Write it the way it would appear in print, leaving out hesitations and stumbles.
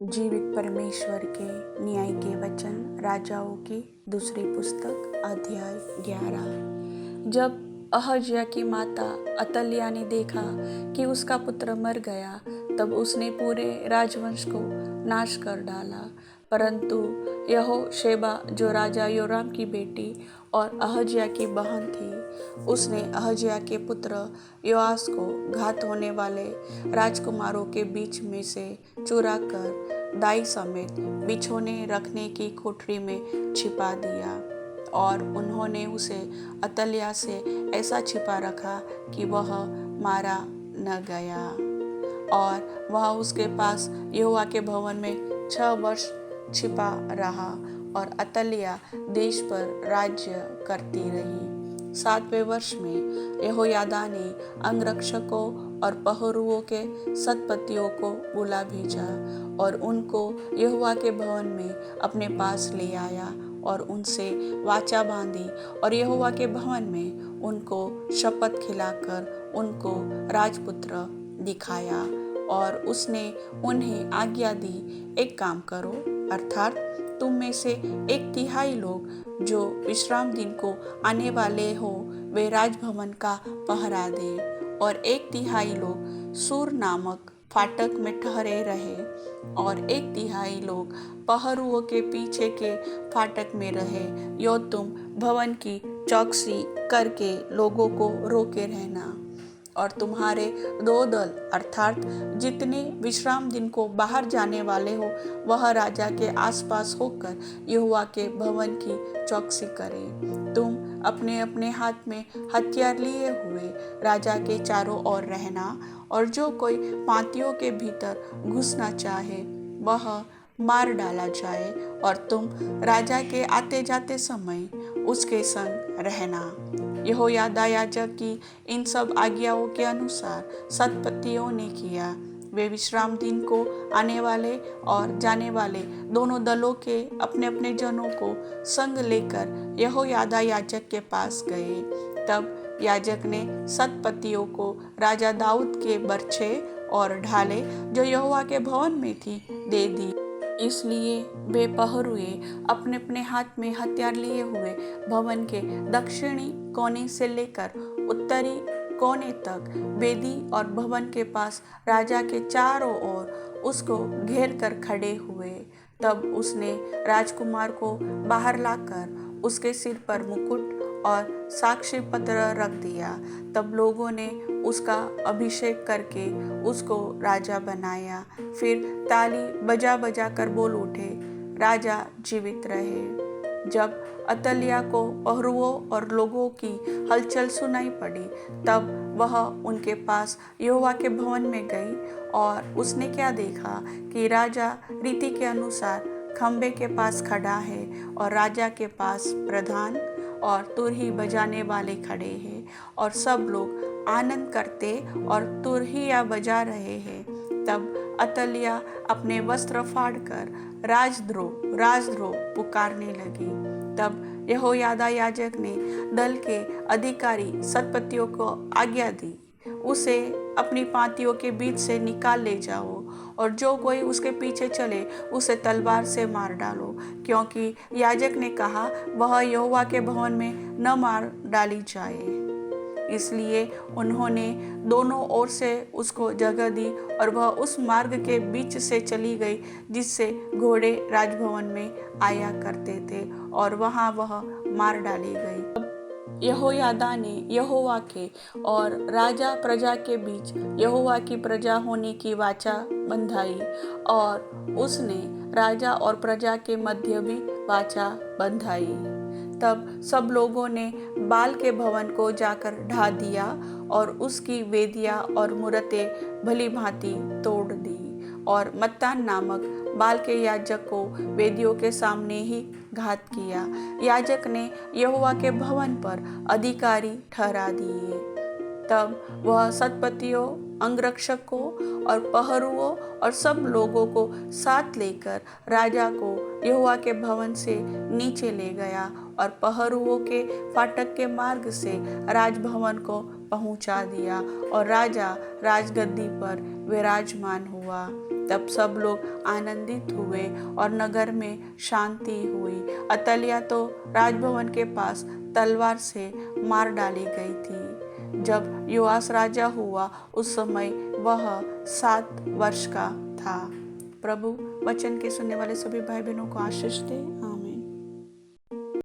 जीवित परमेश्वर के न्याय के वचन राजाओं की दूसरी पुस्तक अध्याय 11। जब अहज्या की माता अतल्याह ने देखा कि उसका पुत्र मर गया, तब उसने पूरे राजवंश को नाश कर डाला। परंतु यहोशेबा, जो राजा योराम की बेटी और अहज्या की बहन थी, उसने अहज्या के पुत्र योआस को घात होने वाले राजकुमारों के बीच में से चुरा कर दाई समेत बिछोने रखने की कोठरी में छिपा दिया। और उन्होंने उसे अतल्याह से ऐसा छिपा रखा कि वह मारा न गया। और वह उसके पास यहोवा के भवन में 6 वर्ष छिपा रहा और अतल्याह देश पर राज्य करती रही। 7वें वर्ष में यहोयादा ने अंगरक्षकों और पहरुओं के सतपतियों को बुला भेजा और उनको यहोवा के भवन में अपने पास ले आया और उनसे वाचा बांधी और यहोवा के भवन में उनको शपथ खिलाकर उनको राजपुत्र दिखाया। और उसने उन्हें आज्ञा दी, एक काम करो, अर्थात तुम में से 1/3 लोग जो विश्राम दिन को आने वाले हो, वे राजभवन का पहरा दे, और 1/3 लोग सूर नामक फाटक में ठहरे रहे, और 1/3 लोग पहरुओं के पीछे के फाटक में रहे। यो तुम भवन की चौकसी करके लोगों को रोके रहना। और तुम्हारे 2 दल, अर्थात जितने विश्राम दिन को बाहर जाने वाले हो, वह राजा के आसपास होकर यहोवा के भवन की चौकसी करें। तुम अपने अपने हाथ में हथियार लिए हुए राजा के चारों ओर रहना, और जो कोई पाँतियों के भीतर घुसना चाहे वह मार डाला जाए, और तुम राजा के आते जाते समय उसके संग रहना। यहोयादा याजक की इन सब आज्ञाओं के अनुसार सतपतियों ने किया। वे विश्राम दिन को आने वाले और जाने वाले दोनों दलों के अपने अपने जनों को संग लेकर यहोयादा याजक के पास गए। तब याजक ने सतपतियों को राजा दाऊद के बर्छे और ढाले जो यहोवा के भवन में थी दे दी। इसलिए वे पहरुए अपने अपने हाथ में हथियार लिए हुए भवन के दक्षिणी कोने से लेकर उत्तरी कोने तक वेदी और भवन के पास राजा के चारों ओर उसको घेर कर खड़े हुए। तब उसने राजकुमार को बाहर लाकर उसके सिर पर मुकुट और साक्षी पत्र रख दिया। तब लोगों ने उसका अभिषेक करके उसको राजा बनाया। फिर ताली बजा बजा कर बोल उठे, राजा जीवित रहे। जब अतल्याह को पहरुओं और लोगों की हलचल सुनाई पड़ी, तब वह उनके पास यहोवा के भवन में गई, और उसने क्या देखा कि राजा रीति के अनुसार खंबे के पास खड़ा है, और राजा के पास प्रधान और तुरही बजाने वाले खड़े हैं, और सब लोग आनंद करते और तुरहिया बजा रहे हैं। तब अतल्याह अपने वस्त्र फाड़कर राजद्रोह राजद्रोह पुकारने लगी। तब यहोयादा याजक ने दल के अधिकारी सतपतियों को आज्ञा दी, उसे अपनी पाँतियों के बीच से निकाल ले जाओ, और जो कोई उसके पीछे चले उसे तलवार से मार डालो, क्योंकि याजक ने कहा वह यहोवा के भवन में न मार डाली जाए। इसलिए उन्होंने दोनों ओर से उसको जगह दी, और वह उस मार्ग के बीच से चली गई जिससे घोड़े राजभवन में आया करते थे, और वहां वह मार डाली गई। यहोयादा ने यहोवा के और राजा प्रजा के बीच यहोवा की प्रजा होने की वाचा बंधाई, और उसने राजा और प्रजा के मध्य भी वाचा बंधाई। तब सब लोगों ने बाल के भवन को जाकर ढा दिया, और उसकी वेदियां और मूरतें भली भांति तोड़ दी, और मत्तान नामक बाल के याजक को वेदियों के सामने ही घात किया। याजक ने यहोवा के भवन पर अधिकारी ठहरा दिए। तब वह सतपतियों, अंगरक्षकों और पहरुओं और सब लोगों को साथ लेकर राजा को यहोवा के भवन से नीचे ले गया, और पहरुओं के फाटक के मार्ग से राजभवन को पहुंचा दिया, और राजा राजगद्दी पर विराजमान हुआ। तब सब लोग आनंदित हुए और नगर में शांति हुई। अतलिया तो राजभवन के पास तलवार से मार डाली गई थी। जब योआस राजा हुआ उस समय वह 7 वर्ष का था। प्रभु वचन के सुनने वाले सभी भाई बहनों को आशीष दे।